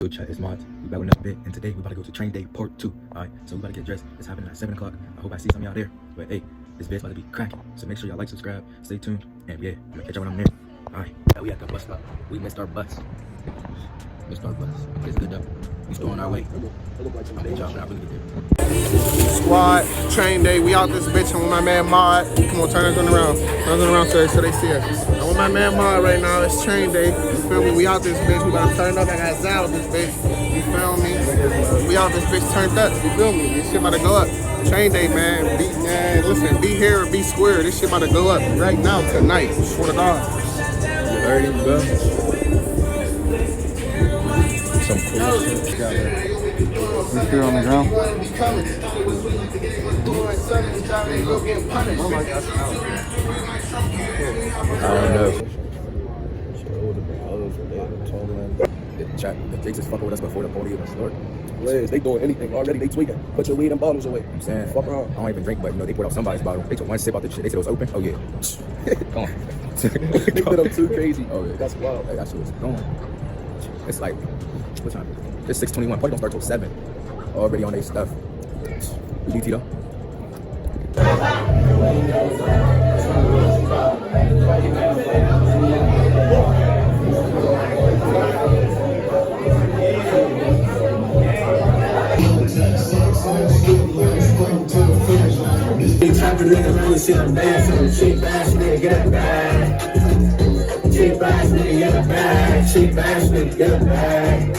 Chat is mods. We back with another bit, and today we about to go to train day part 2. Alright, so we about to get dressed. It's happening at 7 o'clock. I hope I see some of y'all there. But hey, this vid's about to be cracking. So make sure y'all like, subscribe, stay tuned, and yeah, I'm gonna catch y'all when I'm there. Alright, we at the bus stop. We missed our bus. It's good though. We still on our way. I'll let y'all know when we get there. Squad, train day, we out this bitch. I'm with my man Mod. Come on, turn around. Turn around so they see us. I'm with my man Mod right now. It's train day. You feel me? We out this bitch. We about to turn up. I got Zal with this bitch. You feel me? We out this bitch turned up. You feel me? This shit about to go up. Train day, man. Listen, be here or be square. This shit about to go up right now, tonight. Swear to God. You already go. Some cool shit. You feel me, bro? I don't know. The Jakes is fucking with us before the party even started. Liz, they doing anything already. They tweaking. Put your weed and bottles away. I'm saying, fuck around. I don't even drink, but you know, they poured out somebody's bottle. They took one sip out the shit. They said it was open. Oh yeah. Come on. They put them too crazy. Oh yeah. That's wild. That shit was going. It's like, what time? It's 6:21. Party don't start till 7. Already on their stuff. DT though. Type of nigga, let me see them dance. Cheap ass nigga, get a bag. Cheap ass nigga, get a bag. Cheap ass nigga, get a bag.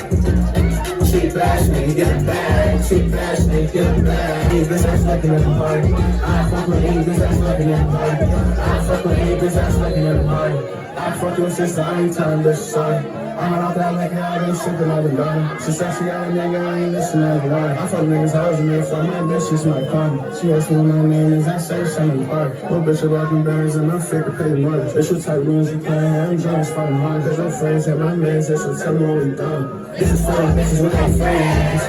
Cheap ass nigga, get a bag. Cheap ass nigga, get a bag. Hey, bitch, that's looking at the party. I fuck with any bitch that's looking at the party. I fuck with any bitch that's looking at the party. I fuck your sister anytime, bitch, sorry. I'm out there like I ain't sipping on the gun. She said she got a nigga, I ain't listening to her. I fuck niggas hoes and they fuck my bitch, she's my karma. She asked me what my name is, I say Shum Park. Little bitch rockin' bands and my figure pay much. It's your type rooms you playing, I'm jealous for the hard. Cause I'm friends and my mans, they should tell me what we done. This is for the bitches with my friends.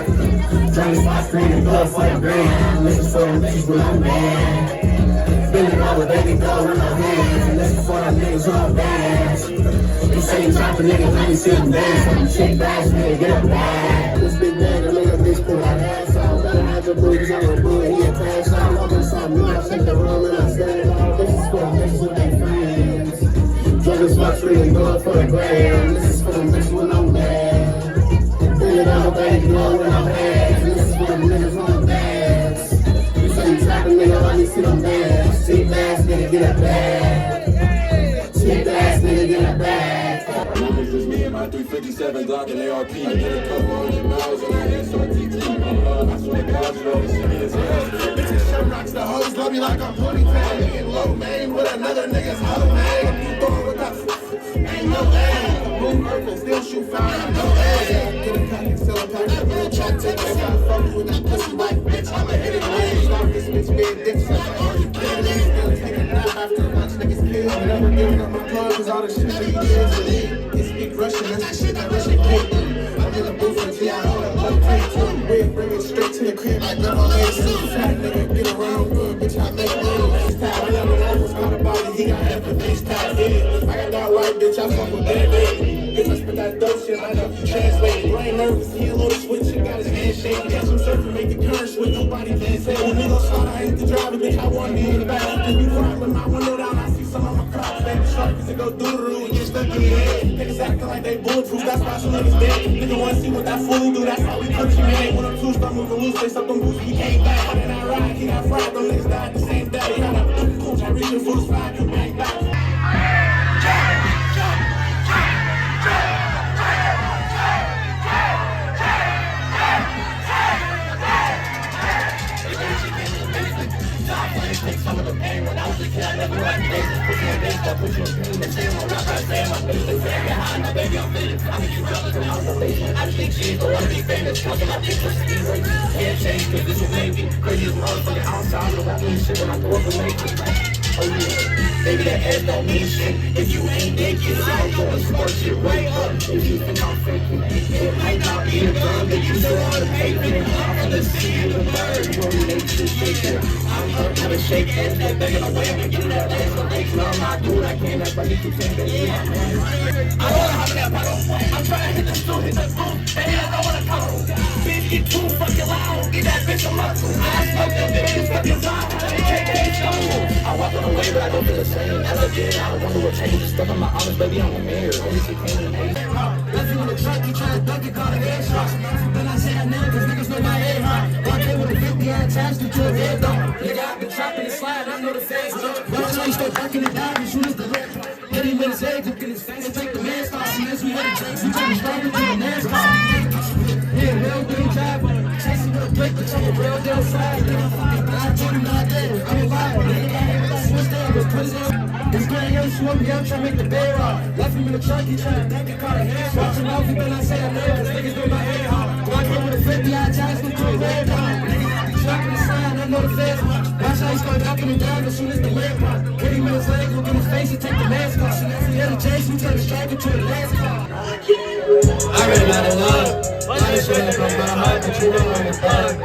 Drink 5 screen and blood for the brand. This is for the bitches with my man. Spending all the baby dough in my hands. This is for the niggas with my bands. You say you drop a nigga, let me see him dance. Some shit ass nigga, get a bag. This big bag, I make a bitch pull my ass out. Better have your booties on the boot, he a cash out. Love him something new, I shake the room and I stand out. This is for the bitches with their friends. Drug is fuck free and go up for the grand. This is for the bitches with no man. Bring it on, baby, blow in my hands. This is for the niggas on the bands. You say you trap a nigga, let me see them dance. Cheap ass nigga, get a bag. Cheap ass nigga, get a bag. It's just me and my 357 Glock and ARP. I did a couple hundred miles on that SRT. I swear to God, you know this shit is bitches Shum rocks the hoes, love me like I'm 2010. Getting low main with another nigga's hoe man. You throwing with that ain't no aim. Move earth and still shoot fire, no aim. Get a pack and sell a pack, I'm gonna try to take this out. Fuck you with that pussy white bitch, I'ma hit it away. Stop this bitch being dick, so I already killed it. Still take a nap after lunch, niggas kill. Never giving up my plug, cause all the shit that you did for me. Russian, that's the shit that Russian can't do. I'm in the booth for T.I. on that blood plate too. We'll bring it straight to the crib like that on A suit. Fat nigga, get around good, bitch, I make moves. I got an apples on the body, he got everything's tied in. I got that white bitch, I fuck with that baby. Bitch, I spit that dope shit, I know you translate. Brain nervous, he a little switch, he got his hand shaking. Catch him surfing, make the current switch, nobody can say. When we gon' start, I hate to drive it, bitch, I want me in the back. If you cry with my window down, I see some of my crops. Baby shark, cause it go through the roof, get stuck in your head. Niggas acting like they bulletproof, that's why some niggas dead. Nigga wanna see what that fool do, that's how we country man. When I'm two, start moving loose, they suck them boots, he can't back. And I ride, he got fried, them niggas died the same day. Got a coach, I reach your foot's fire, come back back. Some of the pain when I was a kid, I never liked business. Put you in this, I put you in pain. The same on rock, I say my face. They say behind my baby, I'm feeling. I'm a huge brother from observation. I just think she's the one to be famous. Look at my pictures, Steve Ray. Can't change, cause this is maybe. Crazy as motherfucking outside, look at me shit when I throw up and make it. Oh yeah, baby that ass don't mean shit. If you ain't naked, I'm going to squirt shit right up. If you think I'm faking, it might not be a gun, but you still on the pavement. I'm gonna see you the bird, you only make this shaking. I'm up, shake hands, that begging away, I'm getting that ass for legs. No, I'm not doing, I can't, that's why you keep saying that. I don't wanna hop in that bottle. I'm trying to hit the stool, hit the boom, and I don't wanna cuddle. Bitch, get too fucking loud, get that bitch a muscle. I smoke that bitch, fucking loud. I walk on the way, but I don't feel the same. As I did, I don't want to change. Just stuck on my arms, baby, on the mirror. Only she came in hate. Left you in the truck, you try to duck it, call it headshot. Then I say that name, cause niggas know my head hot. Walk in with a 50, I attached it to a head dog. Nigga, I've been trapping and slide, I know the fans. Watch how you start ducking it down, as soon as the lip. 30 minutes age, look in his face and take the man's off. And as we had a drink, we turn the struggle to a man's car. Yeah, real deal driver. Chasing with a break, but I'm a real deal side. I told him not dead, I'm alive. Switch down, but put it on. This guy young swim me up, trying to make the bed rock. Left him in the truck, he trying to duck it, caught a hand. Watch him off, he better not say that name, cause niggas know my head hard. Walk in with a 50, I attached him to a red dot. Niggas trapping the sign, I know the feds. Watch how he start ducking it down as soon as the leg pop. Hit him in his leg, look in his face and take the mask off. So that's the other chase, we turn the striker to a last call. I ran out of love. I just ran from my heart, but you know I'm a thug.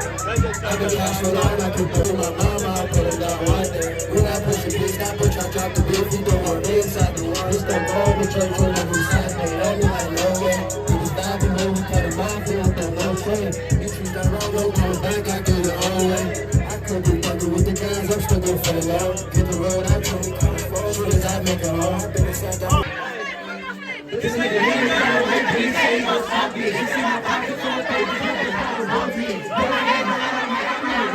I've been lost so long, I can put my mama, I'll put it down one day. When I push the bitch, I push, I drop the beat, you don't want me inside the wall. It's that ball, but you're going to be side, they love me like no way. You was diving, man, we cut him off, you don't know no shame. If you done wrong, go come back, I do the whole way. I could be fucking with the guns, I'm still going for the love. Get the road, I told me, come forward, soon as I make it hard. This nigga really got away, but he say he gon' stop it. You see my pocket full of baby, but I ain't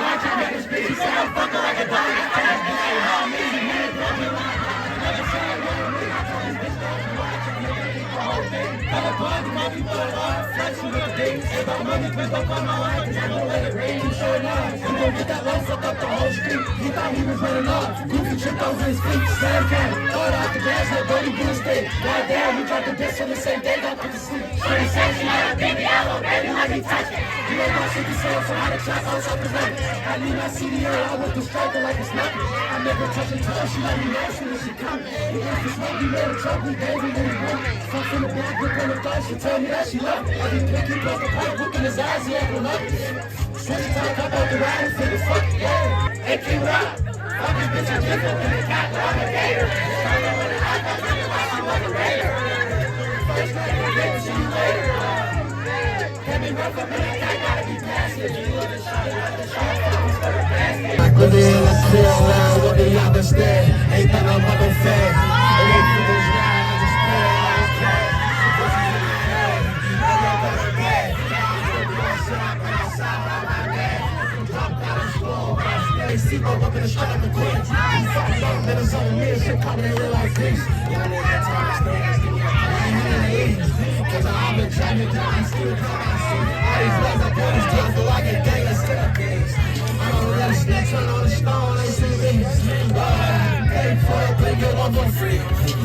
watch out, make this bitch. He said I'm fucking like a dog, I tell this bitch, hey, how me? Man, broken line. Never say I want me, I told this bitch, don't you watch it, nigga, eat the whole thing. Got a bond, my people are hard, flex with the things. If I'm money, please don't call my wife, cause I don't let it rain, you sure enough. We gon' get that light, fuck up the whole street. He thought he was running off, goofy tripped over his feet. Slam cat, throw it out the gas, let Brody do his thing. Goddamn, we dropped the disc on the same day, got put to sleep. She said she had a baby, I love baby, let me touch it. You know my 50 cents, so how to chop out something like I need my CDO, I want the striker like it's nothing. I never touch a toe, she let me know soon as she come. It was the smoke, we made a truck, we gave her when we won. Fuck from the back, look on the thought, she tell me that she loved me. I be picking up the pipe, look in his eyes, he acting up. Switch time, up out the ride, and figure fuck yeah. Hey, keep it up. Fuck this bitch, I just go in the cat, I'm a gator. I know when I got drinking like she was a raider. First night, I get see you later. Can't be rough up in the cat, gotta be passive. You look at shot, you look at shot, I could be in the clear around with the other stand. Ain't that no mother fed. And they do this ride, I just pay it all cash. This is in my head. I'm not gonna get. I'm outside by my dad. Dropped out of school, but I stay see up in the straight up the queens. You fucking don't let us on me, shit coming in real life things. You don't need that time to stay. I ain't in the ease. Cause I've been driving down, I still come out see. All these legs I put is tough, but like a gang of skinner. I don't let a snake turn on the stone, they see me. Roll out, pay for it, but get one for free.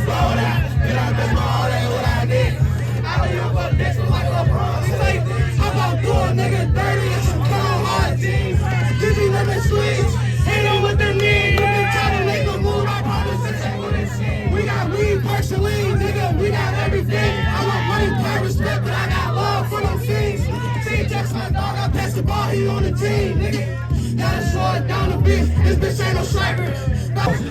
Roll out, get out the mall, that's what I did. I don't even put this like LeBron. I'm gonna do a nigga dirty and some cold hard jeans. Did you let me squeeze? Hit him with the knee. You can tell the nigga move, I promise this ain't what it seems. We got weed, partially, nigga, we got everything. I want money, power, respect, but I got love for them fiends. See, Jack's my dog, I pass the ball, he on the team, nigga. Gotta slow it down a bit, this bitch ain't no striker.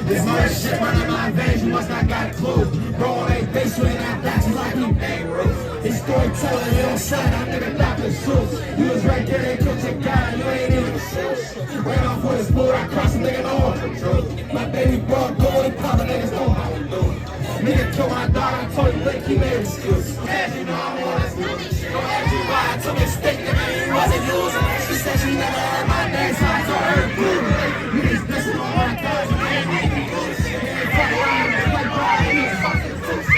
This murder shit running my veins, you must not got a clue. Bro, on ain't base with that back, you like me, bang roof. His storytelling, he don't shine, I nigga Dr. Seuss. You was right there, they killed your guy, you ain't even a shoes. Ran off with his boot, I crossed a nigga, no one for truth. My baby bro, go and pop, niggas know how we do. Nigga killed my dog, I told him, Blake, he made excuses. As you know, I'm on this dude. Don't ask you why I took a stick, nigga, he wasn't using. She said she never heard my name, so I told her to prove it. Niggas dissing on my cousin, I ain't making moves. Fuck around, like Brian, he was fucking loose.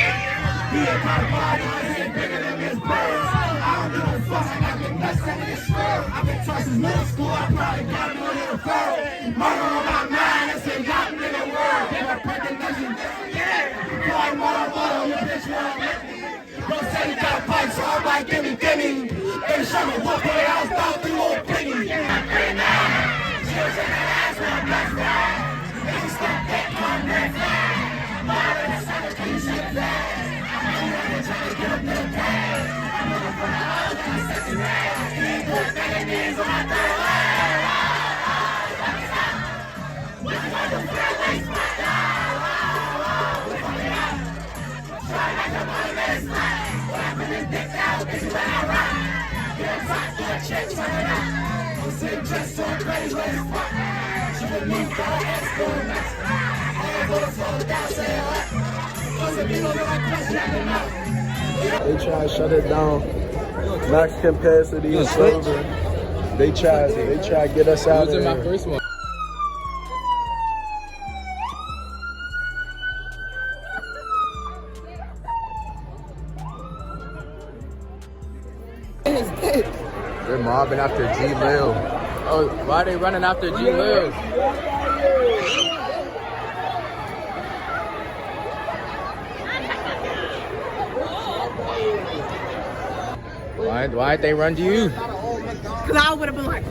He ain't got a body, he ain't bigger than his birds. I don't give a fuck, I got the best at his squirrel. I've been taught since middle school, I probably got me a little girl. Murder on my mind, that's a yacht in the world. Never breaking nothing, yeah. Boy, mother, your bitch won't let me. Bro said he got a pipe, so I'm like, gimme. Baby, show me what boy, I was down through old piggy. I'm pretty now. She was in the ass with a black fly. Baby, step back, come red flag. Mother, that's how the king shit flag. I'm gonna try to get up to the bag. I'm looking for the hoes and the sexy rag. He ain't put banging knees on my third leg. take dress on playlist. She with me, got her ass going nuts. Hands on the floor without saying what. Cause if you don't know like what's happening now. They try to shut it down. Max capacity is over. They try to get us out of here. first one. They're mobbing after Glil. Oh, why are they running after Glil? Why'd they run to you? Cause I would have been like,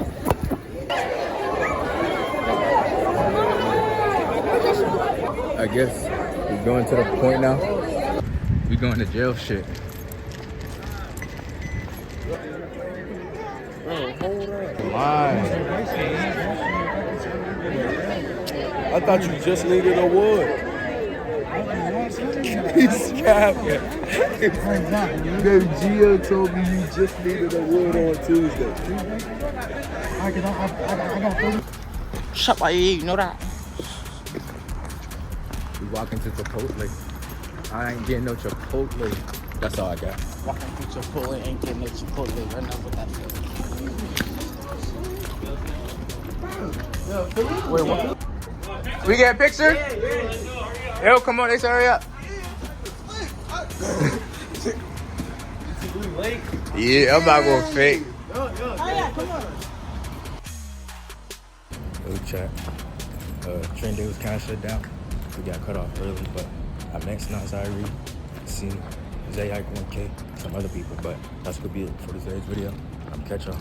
I guess we're going to the point now. We going to jail shit. Come on. I thought you just needed a wood. He's capping. Baby Gio told me you just needed a wood on Tuesday. shut my ear, you know that? We walking to Chipotle. I ain't getting no Chipotle. That's all I got. Walking through Chipotle, ain't getting no Chipotle right now with that. Wait, what? We get a picture? Yo, come on, let's hurry up. Yeah, I'm not going fake. Oh yeah, come on. Yo, chat. Train day was kind of shut down. We got cut off early, but I met Lone.Starzz, seen Zay Ike 1K, some other people, but that's gonna be it for today's video. I'm catch y'all.